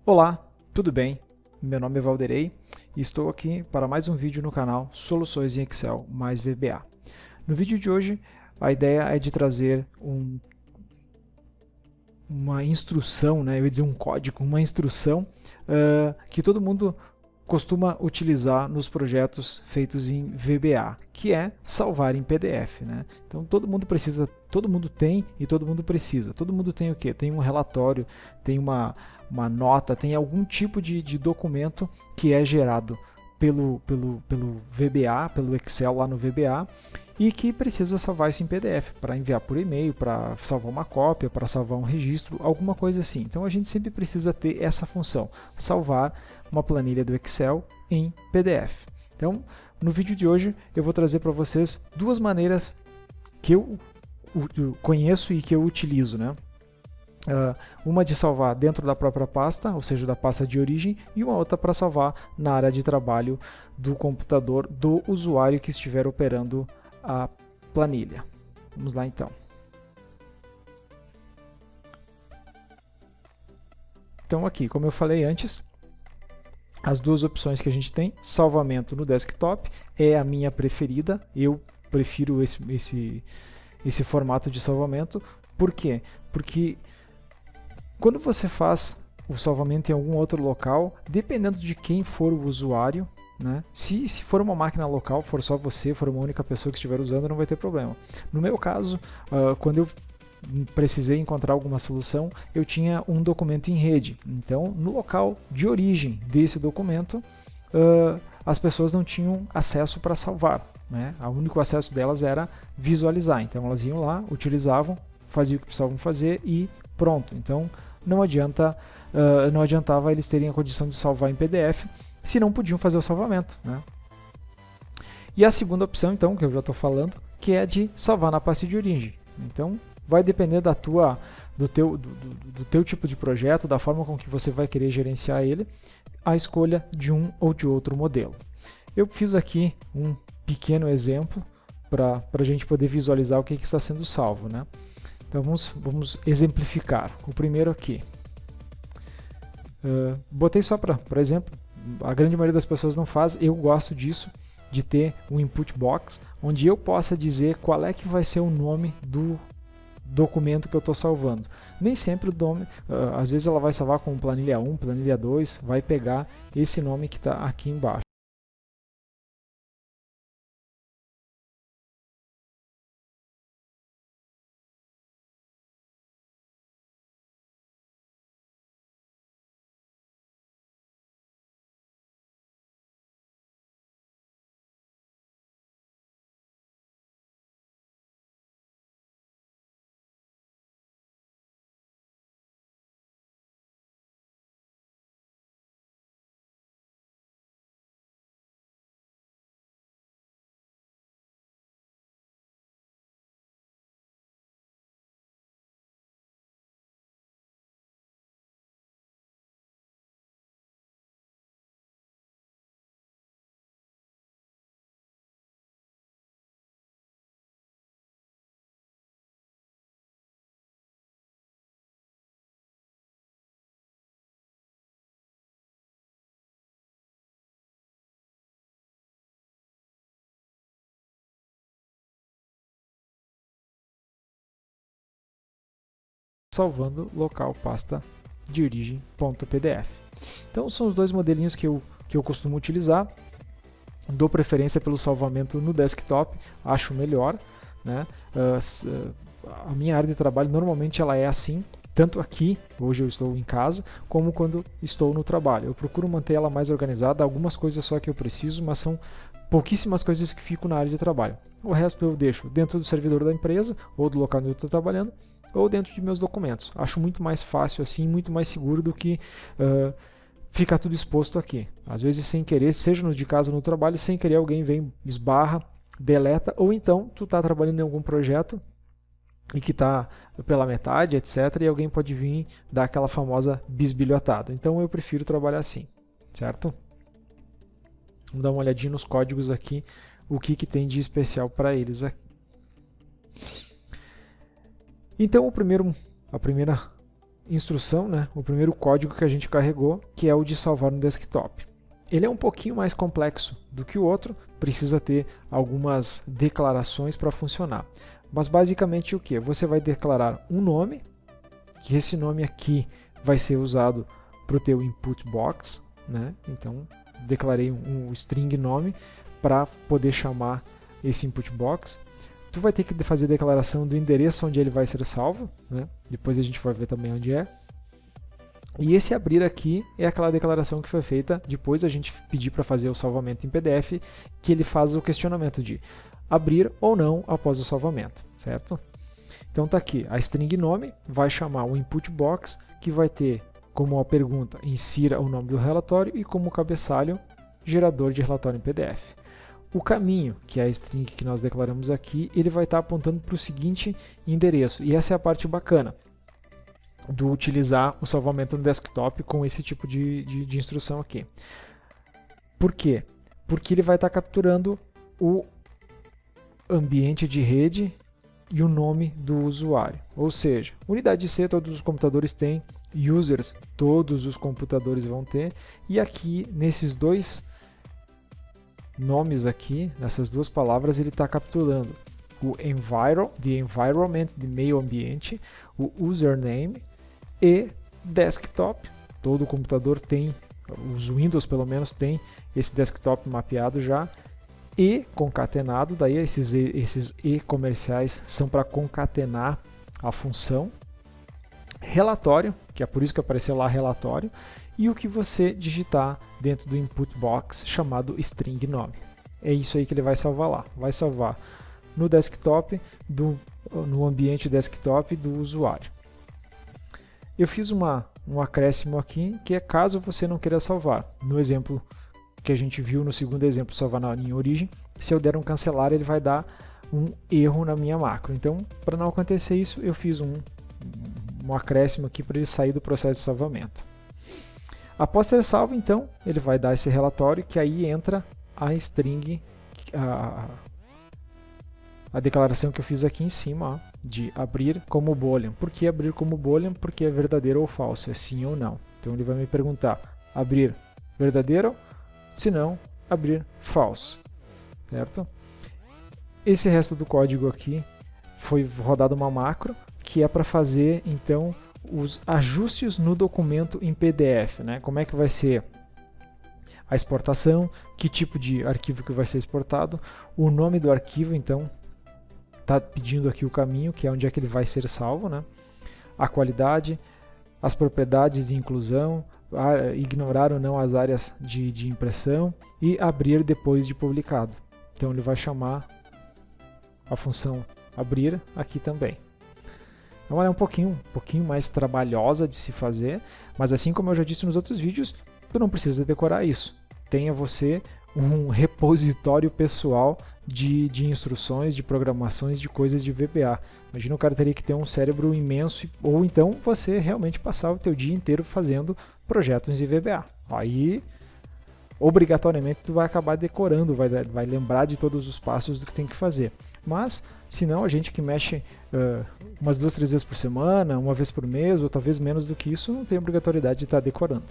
Olá, tudo bem? Meu nome é Valderei e estou aqui para mais um vídeo no canal Soluções em Excel mais VBA. No vídeo de hoje, a ideia é de trazer uma instrução, eu ia dizer um código, uma instrução que todo mundo costuma utilizar nos projetos feitos em VBA, que é salvar em PDF. Então todo mundo precisa, todo mundo tem e todo mundo precisa. Todo mundo tem o quê? Tem um relatório, tem uma nota, tem algum tipo de documento que é gerado pelo VBA, pelo Excel lá no VBA, e que precisa salvar isso em PDF para enviar por e-mail, para salvar uma cópia, para salvar um registro, alguma coisa assim. Então a gente sempre precisa ter essa função, salvar uma planilha do Excel em PDF. Então, no vídeo de hoje eu vou trazer para vocês duas maneiras que eu conheço e que eu utilizo, uma de salvar dentro da própria pasta, ou seja, da pasta de origem, e uma outra para salvar na área de trabalho do computador do usuário que estiver operando a planilha. Vamos lá então. Então aqui, como eu falei antes, as duas opções que a gente tem, salvamento no desktop é a minha preferida, eu prefiro esse formato de salvamento. Por quê? Porque quando você faz o salvamento em algum outro local, dependendo de quem for o usuário, se for uma máquina local, for só você, for uma única pessoa que estiver usando, não vai ter problema. No meu caso, quando eu precisei encontrar alguma solução, eu tinha um documento em rede. Então, no local de origem desse documento, as pessoas não tinham acesso para salvar. O único acesso delas era visualizar. Então, elas iam lá, utilizavam, faziam o que precisavam fazer e pronto. Então, não adiantava eles terem a condição de salvar em PDF, se não podiam fazer o salvamento. E a segunda opção, então, que eu já estou falando, que é de salvar na pasta de origem. Então, vai depender do teu tipo de projeto, da forma com que você vai querer gerenciar ele, a escolha de um ou de outro modelo. Eu fiz aqui um pequeno exemplo para a gente poder visualizar o que está sendo salvo. Então, vamos exemplificar. O primeiro aqui. Botei só para exemplo, a grande maioria das pessoas não faz, eu gosto disso, de ter um input box, onde eu possa dizer qual é que vai ser o nome do documento que eu estou salvando. Nem sempre o nome, às vezes ela vai salvar com planilha 1, planilha 2, vai pegar esse nome que está aqui embaixo. Salvando local pasta de origem.pdf. Então são os dois modelinhos que eu costumo utilizar. Dou preferência pelo salvamento no desktop, acho melhor. A minha área de trabalho normalmente ela é assim, tanto aqui, hoje eu estou em casa, como quando estou no trabalho. Eu procuro manter ela mais organizada, algumas coisas só que eu preciso, mas são pouquíssimas coisas que ficam na área de trabalho. O resto eu deixo dentro do servidor da empresa, ou do local onde eu estou trabalhando, ou dentro de meus documentos. Acho muito mais fácil assim, muito mais seguro do que ficar tudo exposto aqui. Às vezes sem querer, seja no de casa ou no trabalho, sem querer alguém vem, esbarra, deleta, ou então tu está trabalhando em algum projeto e que está pela metade, etc. E alguém pode vir dar aquela famosa bisbilhotada. Então eu prefiro trabalhar assim, certo? Vamos dar uma olhadinha nos códigos aqui, o que tem de especial para eles aqui. Então a primeira instrução, né, o primeiro código que a gente carregou, que é o de salvar no desktop. Ele é um pouquinho mais complexo do que o outro, precisa ter algumas declarações para funcionar. Mas basicamente o que? Você vai declarar um nome, que esse nome aqui vai ser usado para o teu input box, né? Então declarei um string nome para poder chamar esse input box. Tu vai ter que fazer a declaração do endereço onde ele vai ser salvo, né? Depois a gente vai ver também onde é. E esse abrir aqui é aquela declaração que foi feita depois da gente pedir para fazer o salvamento em PDF, que ele faz o questionamento de abrir ou não após o salvamento, certo? Então tá aqui, a string nome vai chamar o input box, que vai ter como a pergunta insira o nome do relatório e como cabeçalho gerador de relatório em PDF. O caminho, que é a string que nós declaramos aqui, ele vai estar apontando para o seguinte endereço, e essa é a parte bacana do utilizar o salvamento no desktop com esse tipo de instrução aqui. Por quê? Porque ele vai estar capturando o ambiente de rede e o nome do usuário. Ou seja, unidade C todos os computadores têm, users todos os computadores vão ter, e aqui nesses dois nomes aqui, nessas duas palavras, ele está capturando o environment, de meio ambiente, o username e desktop. Todo computador tem, os Windows pelo menos tem esse desktop mapeado já, e concatenado, daí esses e comerciais são para concatenar a função. Relatório, que é por isso que apareceu lá relatório, e o que você digitar dentro do input box chamado string nome. É isso aí que ele vai salvar lá. Vai salvar no desktop, no ambiente desktop do usuário. Eu fiz um acréscimo aqui, que é caso você não queira salvar. No exemplo que a gente viu no segundo exemplo, salvar na linha origem, se eu der um cancelar, ele vai dar um erro na minha macro. Então, para não acontecer isso, eu fiz um acréscimo aqui para ele sair do processo de salvamento. Após ter salvo, então, ele vai dar esse relatório, que aí entra a string, a declaração que eu fiz aqui em cima, ó, de abrir como boolean. Por que abrir como boolean? Porque é verdadeiro ou falso, é sim ou não. Então ele vai me perguntar, abrir verdadeiro? Se não, abrir falso, certo? Esse resto do código aqui foi rodado uma macro, que é para fazer, então, os ajustes no documento em PDF, né? Como é que vai ser a exportação, que tipo de arquivo que vai ser exportado, o nome do arquivo, então, está pedindo aqui o caminho, que é onde é que ele vai ser salvo, né? A qualidade, as propriedades de inclusão, ignorar ou não as áreas de impressão e abrir depois de publicado. Então ele vai chamar a função abrir aqui também. Então ela é um pouquinho mais trabalhosa de se fazer, mas assim como eu já disse nos outros vídeos, tu não precisa decorar isso. Tenha você um repositório pessoal de instruções, de programações, de coisas de VBA. Imagina, o cara teria que ter um cérebro imenso, ou então você realmente passar o teu dia inteiro fazendo projetos em VBA. Aí, obrigatoriamente, tu vai acabar decorando, vai lembrar de todos os passos do que tem que fazer. Mas, se não, a gente que mexe umas 2, 3 vezes por semana, uma vez por mês, ou talvez menos do que isso, não tem obrigatoriedade de estar decorando.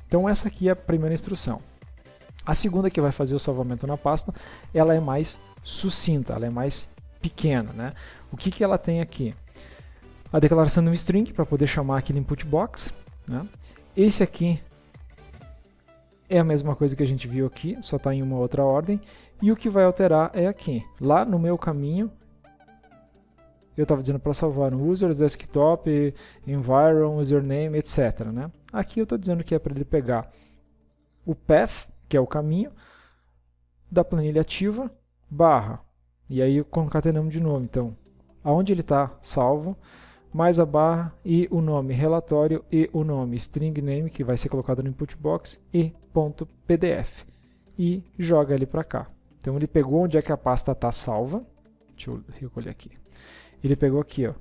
Então essa aqui é a primeira instrução. A segunda, que vai fazer o salvamento na pasta, ela é mais sucinta, ela é mais pequena, né? O que ela tem aqui? A declaração de um string para poder chamar aquele input box, né? Esse aqui é a mesma coisa que a gente viu aqui, só está em uma outra ordem. E o que vai alterar é aqui. Lá no meu caminho, eu estava dizendo para salvar no users, desktop, environ, username, etc, né? Aqui eu estou dizendo que é para ele pegar o path, que é o caminho, da planilha ativa, barra. E aí concatenamos de novo. Então, aonde ele está salvo, mais a barra e o nome relatório e o nome string name, que vai ser colocado no input box, e .pdf. E joga ele para cá. Então ele pegou onde é que a pasta está salva. Deixa eu recolher aqui. Ele pegou aqui, ó,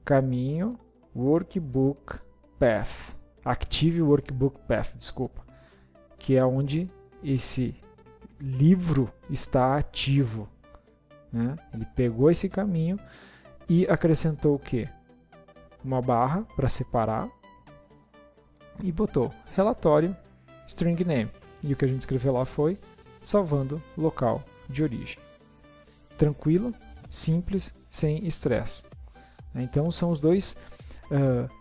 caminho, workbook path. Active workbook path, desculpa. Que é onde esse livro está ativo, né? Ele pegou esse caminho e acrescentou o quê? Uma barra para separar, e botou relatório string name. E o que a gente escreveu lá foi salvando local de origem. Tranquilo, simples, sem estresse. Então são os dois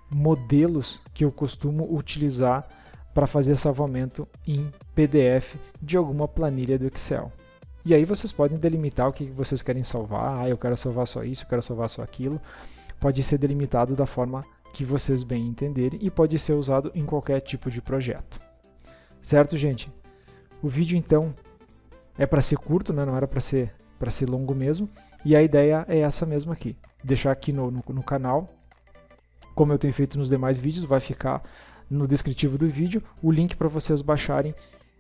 modelos que eu costumo utilizar para fazer salvamento em PDF de alguma planilha do Excel. E aí vocês podem delimitar o que vocês querem salvar. Eu quero salvar só isso, eu quero salvar só aquilo. Pode ser delimitado da forma que vocês bem entenderem e pode ser usado em qualquer tipo de projeto. Certo, gente? O vídeo então é para ser curto, né? Não era para ser longo mesmo. E a ideia é essa mesma aqui. Deixar aqui no canal, como eu tenho feito nos demais vídeos, vai ficar no descritivo do vídeo o link para vocês baixarem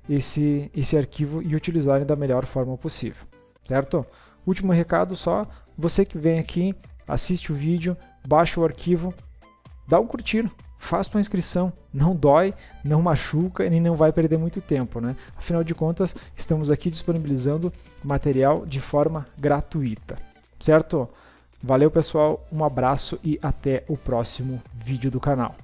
esse arquivo e utilizarem da melhor forma possível. Certo? Último recado só, você que vem aqui, assiste o vídeo, baixa o arquivo, dá um curtir, faz tua inscrição, não dói, não machuca e não vai perder muito tempo, né? Afinal de contas, estamos aqui disponibilizando material de forma gratuita, certo? Valeu, pessoal, um abraço e até o próximo vídeo do canal.